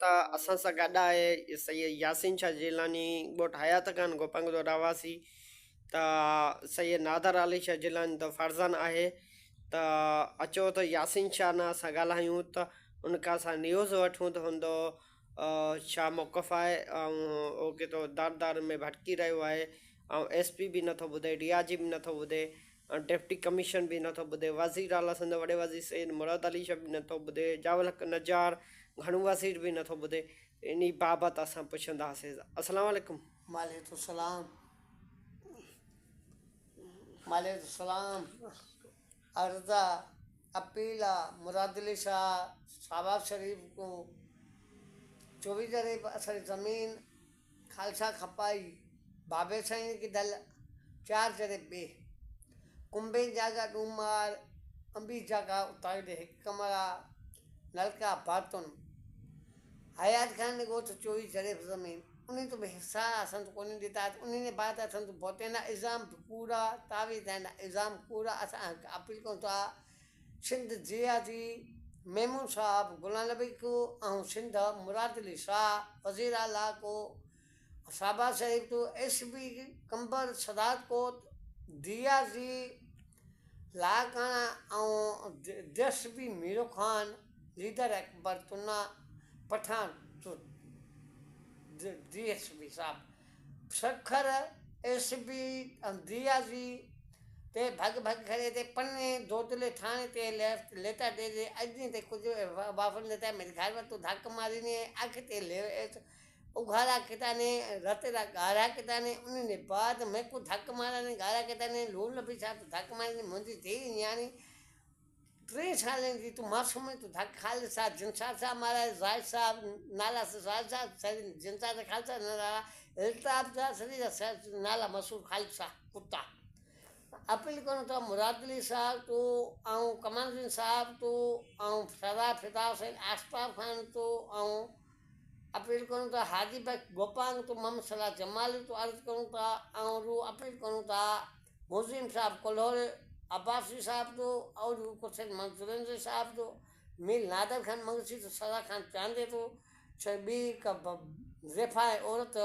त असां सां गॾु आहे सैयद यासीन शाह जिलानी, ॻोठु हयात खान गोपांग जो रहवासी। त सैयद नादर अली शाह जिलानी त फर्ज़ान आहे। त अचो त यासीन शाह न असां ॻाल्हायूं त उनखां असां न्यूज़ वठूं त हूंदो छा मौक़फ़ आहे ऐं उहो केतिरो दर दर में भटकी रहियो आहे ऐं SP बि नथो ॿुधे, DRG बि नथो ॿुधे, डिप्टी कमीशन बि नथो ॿुधे, वज़ीर आला सिंध वॾे वज़ीर सैयद मुराद अली शाह बि नथो ॿुधे, जावल हक़ नजार घणो वज़ीर बि नथो ॿुधे। इन बाबति असां पुछंदासीं। अस्सलाम वालेकुम। वालेकुम सलाम। वालेकुम सलाम। अर्जा अपीला मुराद अली शाह शहबाज शरीफ को 24 जरे असांजी ज़मीन खालसा खपाई बाबे साईं की दल 4 जरे बे कुंभे जागा डूमार अंबी जागा उतार दे कमरा नलका बातुन हयात खान ने गोत 24 जरे ज़मीन उन्हें तो हिस्सा असन तो कोनी देता उन्हें ने बात असन तो बोते ना इल्जाम पूरा तावीज़ है ना इल्जाम पूरा असा अपील को तो सिंध जियाजी मेमून साहब गुलाम नबी को और सिंध मुराद अली शाह वज़ीर आला को शहबाज शरीफ तो SP कंबर सदात को दिया जी लाकाना और DSP मीरो खान लीडर अकबर तुन्ना पठान तो DSP साहब सखर SP दिया जी ते भग भग खड़े थे पन्ने दोतले थाने ते लेता दे दे अजनी ते कुछ बाफन लेता मेरे घर में तो धक्क मारी ने आख ते ले उघाड़ा किताने रतेरा गारा किताने उन्हें बाद मैं को धक्क मारा ने गारा किताने लोन लपी साहब धक्क मारी ने मुंजी थी यानी 3 साल की तो मासूम है तो धक्क खाल साहब जिनसार साहब मारा जायद साहब नाला से जायद साहब जिनसार खालसा नाला इल्ताफ सा सरी नाला मशहूर खालसा कुत्ता अपील करूँ तो मुराद अली साहब तो आऊँ कमालुद्दीन साहब तो आऊँ सरदार फिदा हुसैन आशफाक खान तो आऊँ अपील करूँ तो हाजी बक गोपांग तो मोहम्मद सलाह जमाल तो अर्ज करूँ था और रू अपील करूँ था मुजीम साहब कोल्होर अब्बासी साहब तो और कुछ मंसूरेंद्र साहब तो मीर नादर खान मंगसी तो सदा खान चांदे तो छबी का रेफा औरत